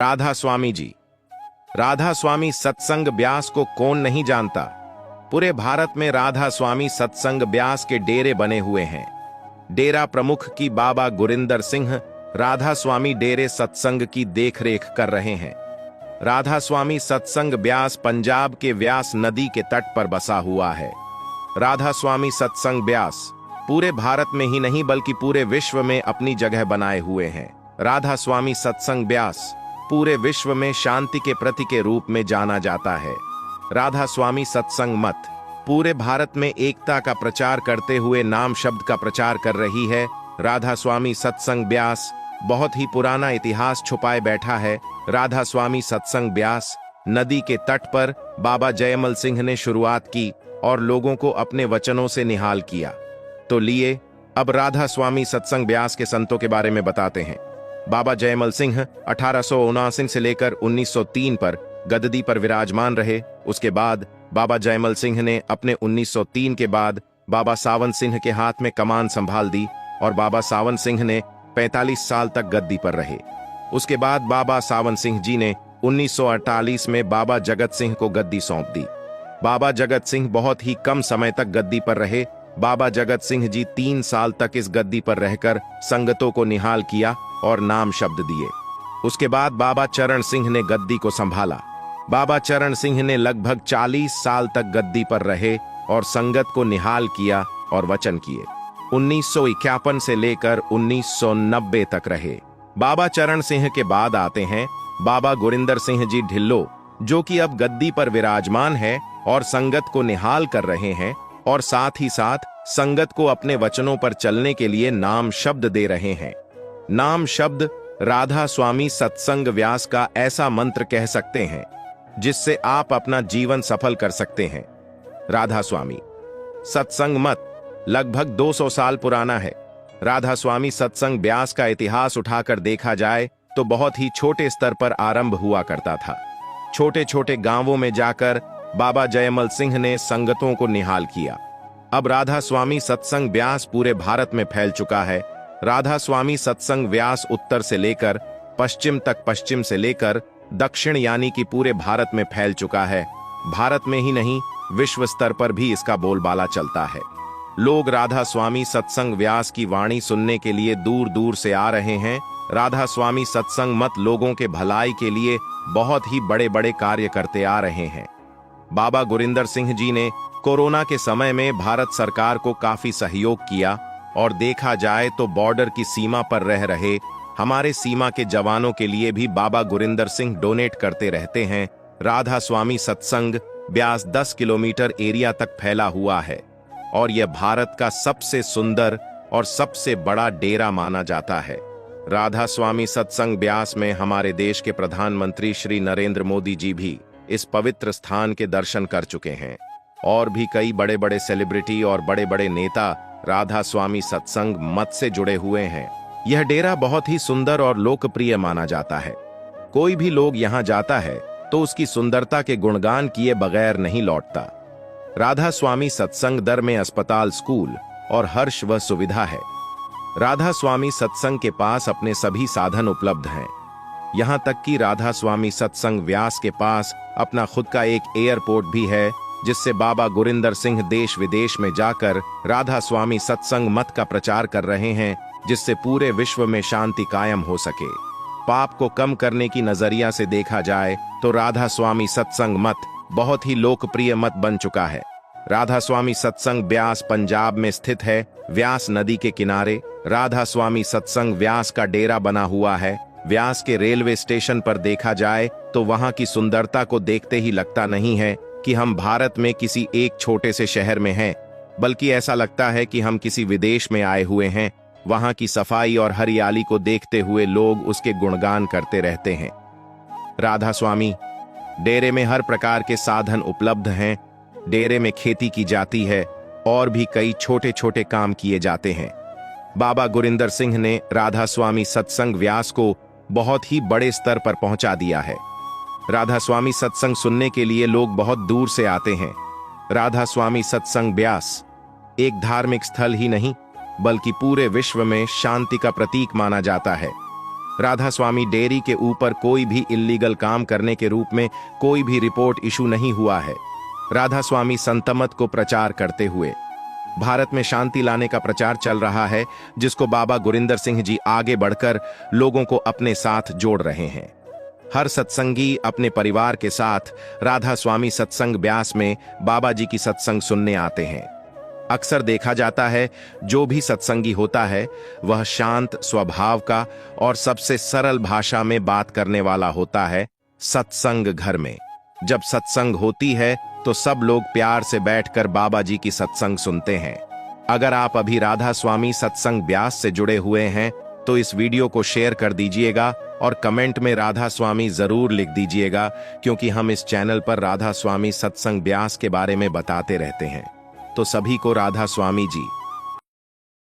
राधा स्वामी जी। राधा स्वामी सत्संग ब्यास को कौन नहीं जानता। पूरे भारत में राधा स्वामी सत्संग ब्यास के डेरे बने हुए हैं। डेरा प्रमुख की बाबा गुरिंदर सिंह राधा स्वामी डेरे सत्संग की देखरेख कर रहे हैं। राधा स्वामी सत्संग ब्यास पंजाब के व्यास नदी के तट पर बसा हुआ है। राधा स्वामी सत्संग ब्यास पूरे भारत में ही नहीं बल्कि पूरे विश्व में अपनी जगह बनाए हुए हैं। राधा स्वामी सत्संग ब्यास पूरे विश्व में शांति के प्रतीक के रूप में जाना जाता है। राधा स्वामी सत्संग मत पूरे भारत में एकता का प्रचार करते हुए नाम शब्द का प्रचार कर रही है। राधा स्वामी सत्संग ब्यास बहुत ही पुराना इतिहास छुपाए बैठा है। राधा स्वामी सत्संग ब्यास नदी के तट पर बाबा जयमल सिंह ने शुरुआत की और लोगों को अपने वचनों से निहाल किया। तो लिए अब राधा स्वामी सत्संग ब्यास के संतों के बारे में बताते हैं। बाबा जयमल सिंह 1879 से लेकर 1903 पर गद्दी पर विराजमान रहे। उसके बाद बाबा जयमल सिंह ने अपने 1903 के बाद बाबा सावन सिंह के हाथ में कमान संभाल दी और बाबा सावन सिंह ने 45 साल तक गद्दी पर रहे। उसके बाद बाबा सावन सिंह जी ने 1948 में बाबा जगत सिंह को गद्दी सौंप दी। बाबा जगत सिंह बहुत ही कम समय तक गद्दी पर रहे। बाबा जगत सिंह जी 3 साल तक इस गद्दी पर रहकर संगतों को निहाल किया और नाम शब्द दिए। उसके बाद बाबा चरण सिंह ने गद्दी को संभाला। बाबा चरण सिंह ने लगभग 40 साल तक गद्दी पर रहे और संगत को निहाल किया और वचन किए। 1951 से लेकर 1990 तक रहे। बाबा चरण सिंह के बाद आते हैं बाबा गुरिंदर सिंह जी ढिल्लो, जो कि अब गद्दी पर विराजमान है और संगत को निहाल कर रहे हैं और साथ ही साथ संगत को अपने वचनों पर चलने के लिए नाम शब्द दे रहे हैं। नाम शब्द राधा स्वामी सत्संग व्यास का ऐसा मंत्र कह सकते हैं जिससे आप अपना जीवन सफल कर सकते हैं। राधा स्वामी सत्संग मत लगभग 200 साल पुराना है। राधा स्वामी सत्संग व्यास का इतिहास उठाकर देखा जाए तो बहुत ही छोटे स्तर पर आरंभ हुआ करता था। छोटे छोटे गांवों में जाकर बाबा जयमल सिंह ने संगतों को निहाल किया। अब राधा स्वामी सत्संग व्यास पूरे भारत में फैल चुका है। राधा स्वामी सत्संग व्यास उत्तर से लेकर पश्चिम तक, पश्चिम से लेकर दक्षिण यानी कि पूरे भारत में फैल चुका है। भारत में ही नहीं विश्व स्तर पर भी इसका बोलबाला चलता है। लोग राधा स्वामी सत्संग व्यास की वाणी सुनने के लिए दूर दूर से आ रहे हैं। राधा स्वामी सत्संग मत लोगों के भलाई के लिए बहुत ही बड़े बड़े कार्य करते आ रहे हैं। बाबा गुरिंदर सिंह जी ने कोरोना के समय में भारत सरकार को काफी सहयोग किया और देखा जाए तो बॉर्डर की सीमा पर रह रहे हमारे सीमा के जवानों के लिए भी बाबा गुरिंदर सिंह डोनेट करते रहते हैं। राधा स्वामी सत्संग ब्यास 10 किलोमीटर एरिया तक फैला हुआ है और यह भारत का सबसे सुंदर और सबसे बड़ा डेरा माना जाता है। राधा स्वामी सत्संग ब्यास में हमारे देश के प्रधानमंत्री श्री नरेंद्र मोदी जी भी इस पवित्र स्थान के दर्शन कर चुके हैं और भी कई बड़े बड़े सेलिब्रिटी और बड़े बड़े नेता राधा स्वामी सत्संग मत से जुड़े हुए हैं। यह डेरा बहुत ही सुंदर और लोकप्रिय माना जाता है। कोई भी लोग यहाँ जाता है तो उसकी सुंदरता के गुणगान किए बगैर नहीं लौटता। राधा स्वामी सत्संग दर में अस्पताल, स्कूल और हर्ष व सुविधा है। राधा स्वामी सत्संग के पास अपने सभी साधन उपलब्ध हैं। यहाँ तक कि राधा स्वामी सत्संग व्यास के पास अपना खुद का एक एयरपोर्ट भी है, जिससे बाबा गुरिंदर सिंह देश विदेश में जाकर राधा स्वामी सत्संग मत का प्रचार कर रहे हैं, जिससे पूरे विश्व में शांति कायम हो सके। पाप को कम करने की नजरिया से देखा जाए तो राधा स्वामी सत्संग मत बहुत ही लोकप्रिय मत बन चुका है। राधा स्वामी सत्संग ब्यास पंजाब में स्थित है, व्यास नदी के किनारे। राधा स्वामी सत्संग व्यास का डेरा बना हुआ है। व्यास के रेलवे स्टेशन पर देखा जाए तो वहां की सुंदरता को देखते ही लगता नहीं है कि हम भारत में किसी एक छोटे से शहर में हैं, बल्कि ऐसा लगता है कि हम किसी विदेश में आए हुए हैं। वहां की सफाई और हरियाली को देखते हुए लोग उसके गुणगान करते रहते हैं। राधा स्वामी डेरे में हर प्रकार के साधन उपलब्ध हैं। डेरे में खेती की जाती है और भी कई छोटे छोटे काम किए जाते हैं। बाबा गुरिंदर सिंह ने राधा स्वामी सत्संग व्यास को बहुत ही बड़े स्तर पर पहुंचा दिया है। राधा स्वामी सत्संग सुनने के लिए लोग बहुत दूर से आते हैं। राधा स्वामी सत्संग ब्यास एक धार्मिक स्थल ही नहीं बल्कि पूरे विश्व में शांति का प्रतीक माना जाता है। राधा स्वामी डेयरी के ऊपर कोई भी इल्लीगल काम करने के रूप में कोई भी रिपोर्ट इशू नहीं हुआ है। राधा स्वामी संतमत को प्रचार करते हुए भारत में शांति लाने का प्रचार चल रहा है, जिसको बाबा गुरिंदर सिंह जी आगे बढ़कर लोगों को अपने साथ जोड़ रहे हैं। हर सत्संगी अपने परिवार के साथ राधा स्वामी सत्संग ब्यास में बाबा जी की सत्संग सुनने आते हैं। अक्सर देखा जाता है जो भी सत्संगी होता है वह शांत स्वभाव का और सबसे सरल भाषा में बात करने वाला होता है। सत्संग घर में जब सत्संग होती है तो सब लोग प्यार से बैठकर बाबा जी की सत्संग सुनते हैं। अगर आप अभी राधा स्वामी सत्संग ब्यास से जुड़े हुए हैं तो इस वीडियो को शेयर कर दीजिएगा और कमेंट में राधा स्वामी जरूर लिख दीजिएगा, क्योंकि हम इस चैनल पर राधा स्वामी सत्संग ब्यास के बारे में बताते रहते हैं। तो सभी को राधा स्वामी जी।